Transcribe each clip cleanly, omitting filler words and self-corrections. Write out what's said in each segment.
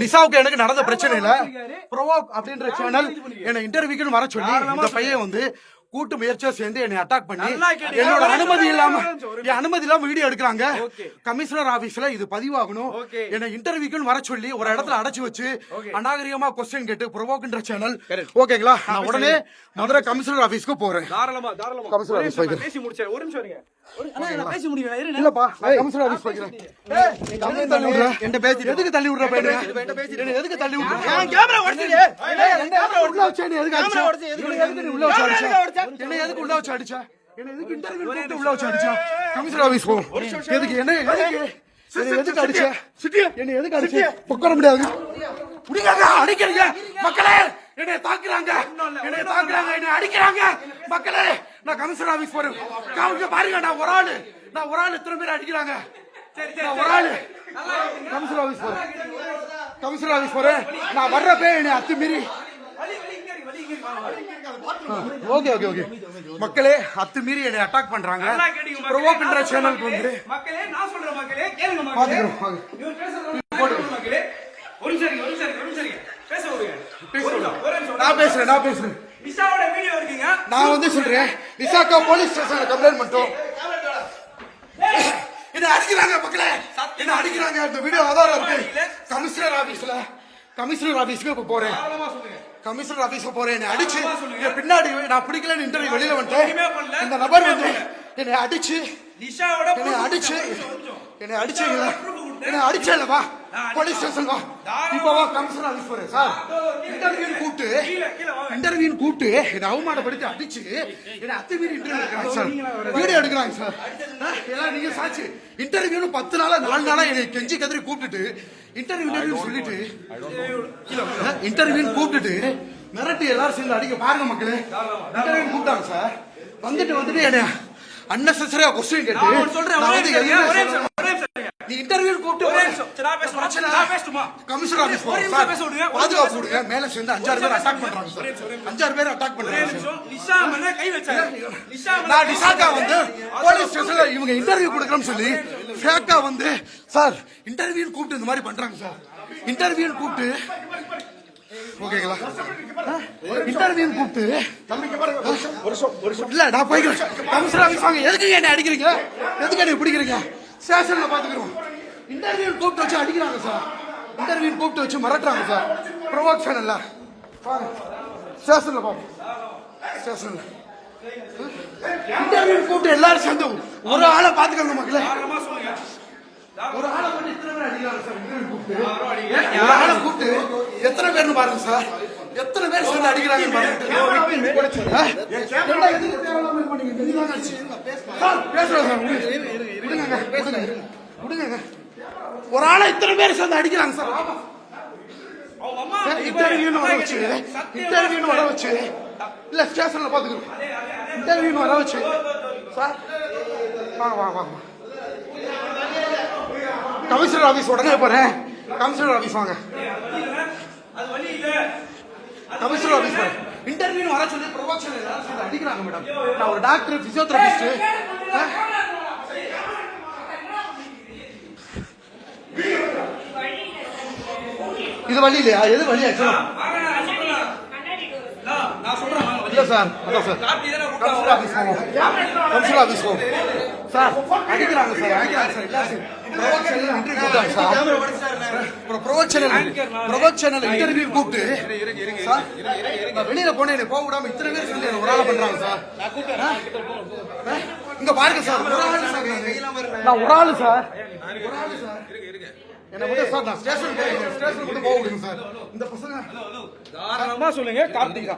நிசாவுக்கு எனக்கு நடந்த பிரச்சனை இல்ல. ப்ரோவோக் அப்படின்ற சேனல் என்ன இன்டர்வியூக்கு வர சொல்லி இந்த பையன் வந்து கூட்டு முயற்சியா சேர்ந்து என்னை அட்டாக் பண்ணி என்னோட அனுமதி இல்லாம வீடியோ எடுக்கிறாங்க. கமிஷனர் ஆபீஸ்ல இது பதிவாகணும். என்ன இன்டர்வியூக்கு வர சொல்லி ஒரு இடத்துல அடைச்சு வச்சு அநாகரிகமா கொஸ்டின் கேட்டு ப்ரோவோக்ன்ற சேனல். ஓகேங்களா, நான் உடனே மதுரை கமிஷனர் ஆபீஸ்க்கு போறேன். கமிஷனர் ஆபீஸ் போய் பேசி முடிச்சேன். ஒரு நிமிஷம் இருங்க. பேசி முடியல இல்லப்பா. கமிஷனர் ஆபீஸ் போகிறேன். எதுக்கு தள்ளி விடுற பையன்? எதுக்கு தள்ளி விடுற? கேமரா உடைச்சிடு. உள்ள வச்சு எதுக்கு அடிச்சா? எதுக்கு உள்ள வச்சு அடிச்சா? என்ன எதுக்கு உள்ள வச்சு அடிச்சா? என்ன எதுக்கு இன்டர்வியூ போட்டு உள்ள வச்சு அடிச்சா? கமிஷனர் ஆபீஸ் போ. எதுக்கு என்ன எதுக்கு அடிச்சா? என்ன எதுக்கு அடிச்சா? உட்கார முடியாது. முடியாங்க. அடிக்கிறீங்க மக்களே. என்னை தாக்குறாங்க, என்னை அடிக்கிறாங்க மக்களே. நான் கமிஷனர் ஆபீஸ் போறேன். பாருங்க, நான் ஒரு ஆளு இத்தனை பேர் அடிக்கிறாங்க. ஒரு ஆளு கமிஷனர் ஆபீஸ் போறேன். நான் வர்றப்ப என்னை அத்துமீறி ஓகே மக்களே அத்துமீறி என்னை அட்டாக் பண்றாங்க. ப்ரோவோக்ன்ற சேனலுக்கு வந்து மக்களே நான் சொல்றேன் மக்களே கேளுங்க மக்களே. ஒரு சரி பேச விடுங்க. நான் பேசுறேன். நிசாவோட வீடியோ இருக்கீங்க. நான் வந்து சொல்றேன் நிசாக்கா போலீஸ் ஸ்டேஷன்ல கம்ப்ளைன்ட் பண்ணிட்டோம். என்ன அடிக்கிறாங்க மக்களே, என்ன அடிக்கிறாங்க. இந்த வீடியோ ஆதாரம் இருக்கு. கமிஷனர் ஆபீஸ்க்கு இப்ப போறேன். கமிஷனர் ஆபீஸ்க்கு போறேன். அடிச்சு பின்னாடி நான் பிடிக்கலன்னு இன்டர்வியூ வெளியில வந்துட்டேன். இந்த நபர் வந்து என்னை அடிச்சு அடிச்சேன்லவா போலீஸ் ஸ்டேஷன் வா. இப்ப வா கமிஷனர் ஆபீஸ் போறேன் சார். இன்டர்வியூ கூப்பிட்டு என்னை அவமானப்படுத்தி அடிச்சு என்னை அத்துமீறி இன்டர்வியூ எடுக்கிறாங்க சார். வீடியோ எடுக்கிறாங்க சார். எல்லாம் நீங்க சாட்சி. இன்டர்வியூ 10 நாளா 4 நாளா என்னை கெஞ்சி கதறி கூப்பிட்டுட்டு இன்டர்வியூ சொல்லிட்டு மிரட்டி எல்லாரும் சேர்ந்து அடிக்க பாருங்க மக்களே. இன்டர்வியூ கூப்பிட்டாங்க சார். வந்துட்டு என்ன அன்னெசரியா கொஸ்டின் கேட்டு நீ இன்டர்வியூ கூப்பிட்டு கமிஷனர் ஆபீஸ் பாதுகாப்பு கொடுங்க. மேல சேர்ந்து 5-6 பேர் அட்டாக் பண்றாங்க சார். 5-6 பேர் அட்டாக் பண்றாங்க. நான் நிசாக்கா வந்து போலீஸ் ஸ்டேஷன்ல இவங்க இன்டர்வியூ கொடுக்கறோம்னு சொல்லி ஃபேக்கா வந்து சார் இன்டர்வியூ கூப்பிட்டு இந்த மாதிரி பண்றாங்க சார். இன்டர்வியூ கூப்பிட்டு ஓகேங்களா, இன்டர்வியூ கூப்பிட்டு இல்ல நான் போய்க்கிறேன். கமிஷனர் ஆபீஸ் வாங்க. எதுக்கு என்ன அடிக்கிறீங்க? எதுக்கு என்ன பிடிக்கிறீங்க? ஸ்டேஷன்ல பாத்துக்கிறோம். இன்டர்வியூ கூப்பிட்டு வச்சு அடிக்கிறாங்க சார். இன்டர்வியூ கூப்பிட்டு வச்சு மிரட்டுறாங்க சார். ப்ரோவோக் சேனல்ல ஸ்டேஷன்ல பாப்போம். ஸ்டேஷன்ல இன்டர்வியூ கூப்பிட்டு எல்லாரும் சேர்ந்து ஒரு ஆளை பாத்துக்கோங்க மக்களே. ஒரு ஆளை வந்து இத்தனை பேர் அடிக்கிறாங்க சார். இன்டர்வியூ கூப்பிட்டு ஒரு ஆளை கூப்பிட்டு எத்தனை பேர்னு பாருங்க சார். எத்தனை பேர் சேர்ந்து அடிக்கிறாங்க ஒரு ஆளை இத்தனை பேர் சேர்ந்து அடிக்கிறாங்க சார். இன்டர்வியூ வர வச்சு இல்ல ஸ்டேஷன்ல பாத்துக்கிறோம். இன்டர்வியூ வர வச்சு சார் வாங்க கமிஷனர் ஆபீஸ் உடனே போறேன். கமிஷனர் ஆபீஸ் வாங்க. கமிஷனர் ஆபீஸ் போறேன். இன்டர்வியூ வர சொல்லி ப்ரொமோஷன் எல்லாரும் அடிக்கிறாங்க மேடம். நான் ஒரு டாக்டர், பிசியோதெரபிஸ்ட். இது வழி இல்லையா? எது வழி ஆக்சுவலா இல்ல சார். அதான் சார் கமிஷனர் ஆபீஸ் போவோம். கமிஷனர் ஆபீஸ் போவோம் சார். அடிக்கிறாங்க சார். இன்டர்வியூ கூப்பிட்டு வெளியில போனேன். போக விடாம இத்தனை பேர் சொல்லி ஒரு ஆளை பண்றாங்க சார். இங்க பாருங்க சார். நான் ஒரு ஆளு சார். என்ன மட்டும் சார் நான் ஸ்டேஷன் மட்டும் போக விடுங்க சார். இந்த பசங்க தாராளமா சொல்லுங்க. கார்த்திகா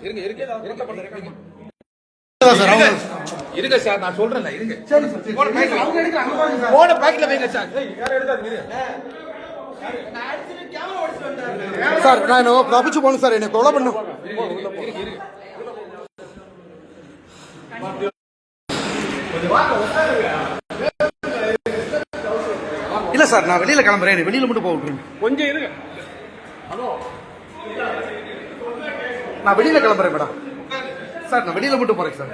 இருங்க சார். நான் சொல்றேன் இருங்க. போன பாக்கெட்ல வைங்க சார். சார் நான் தப்பிச்சு போகணும் சார். என்னை கொலை பண்ணும். இல்ல சார் நான் வெளியில கிளம்புறேன். வெளியில மட்டும் போக கொஞ்சம் இருங்க. நான் வெளியில கிளம்புறேன் மேடம். சார் நான் வெளியில மட்டும் போறேன் சார்.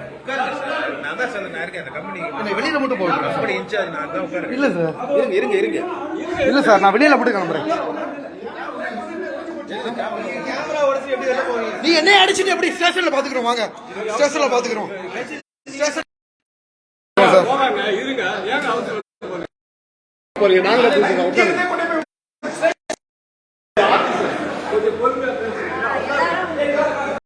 நான் தான் சார் நான் இருக்கேன் அந்த கம்பெனி என்ன வெளியில மட்டும் போறேன் கம்பெனி இன்சார்ஜ் நான் தான் உட்கார்றேன். இல்ல சார், இருங்க இல்ல சார் நான் வெளியில மட்டும் கிளம்புறேன். நீ என்ன அடிச்சுட்டு எப்படி ஸ்டேஷன்ல பாத்துக்கிறோம், வாங்க ஸ்டேஷன்ல பாத்துக்கிறோம். இருங்க, ஏங்க அவசரம் போறீங்க? நாங்களே